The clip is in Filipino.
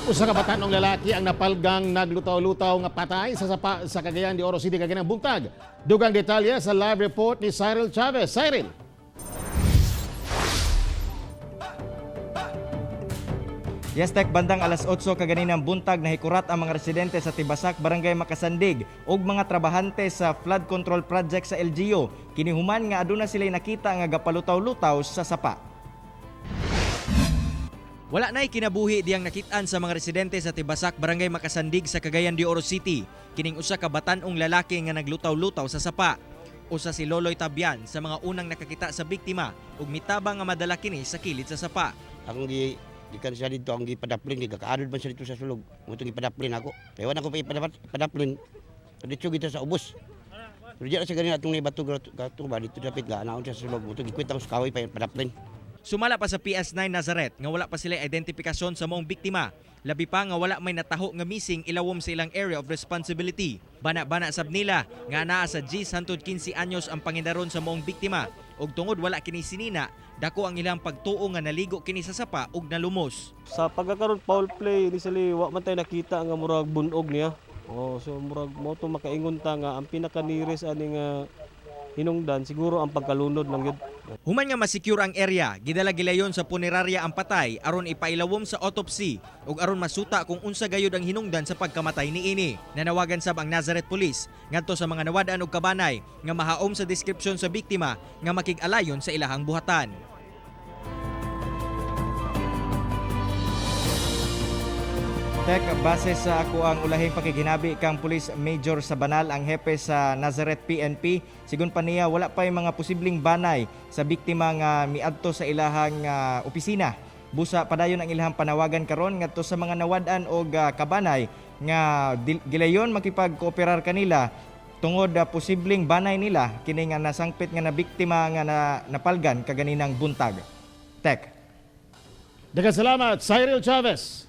Usa ka batanong lalaki ang napalgang naglutaw-lutaw nga patay sa sapa sa Cagayan de Oro City kaginang buntag. Dugang detalye sa live report ni Cyril Chavez. Cyril. Yes, Tek, bandang alas 8 kaganinang buntag nahikurat ang mga residente sa Tibasak, Barangay Makasandig ug mga trabahante sa flood control project sa LGU. Kinihuman nga aduna sila'y nakita nga gapalutaw-lutaw sa sapa. Wala na'y kinabuhi diyang nakitaan sa mga residente sa Tibasak, Barangay Makasandig sa Cagayan de Oro City. Kining usa ka batanong lalaki nga naglutaw-lutaw sa sapa. Usa si Loloy Tabian sa mga unang nakakita sa biktima ug mitabang nga madala kini sa kilid sa sapa. Akong gikan siya dito, ang gipadaplin, gikakaadod man siya dito sa sulog. Mutong gipadaplin ako. Ewan ako pa ipadaplin. Dito kita sa ubos. Pero diyan sa ganina itong nabato ba dito dapit ga anaon siya sa sulog. Mutong gikwit ako sa kahoy pa padaplin. Sumala pa sa PS9 Nazareth nga wala pa sila identifikasyon sa maong biktima. Labi pa nga wala may nataho nga missing ilawom sa ilang area of responsibility. Bana-bana sab nila nga naa sa G115 anyos ang pangindaron sa maong biktima ug tungod wala kini sinina, dako ang ilang pagtuo nga naligo kini sa sapa ug nalumos. Sa pagkakaroon foul play ni Sali, wa man tay nakita nga murag bunog niya. So murag mo to makaingon ta nga ang pinaka-nearest ani nga hinungdan siguro ang pagkalunod lang yun. Human nga ma-secure ang area, gidala gilayon sa punerarya ang patay aron ipailawom sa autopsy ug aron masuta kung unsa gayud ang hinungdan sa pagkamatay niini. Nanawagan sab ang Nazareth Police ngadto sa mga nawad-an ug kabanay nga mahaom sa deskripsyon sa biktima nga makig-alayon sa ilahang buhatan. Tek, base sa ako ang ulahing pakiginabi kang Police Major sa Banal ang hepe sa Nazareth PNP, sigon pa niya wala pa yung mga posibleng banay sa biktima nga miadto sa ilahang opisina. Busa padayon ang ilahang panawagan karon ngadto sa mga nawad-an og kabanay nga gilayon makipag-kooperar kanila tungod posibleng banay nila kini nga nasangpit nga na biktima nga napalgan kaganinang buntag. Tek. Daghang salamat, Cyril Chavez.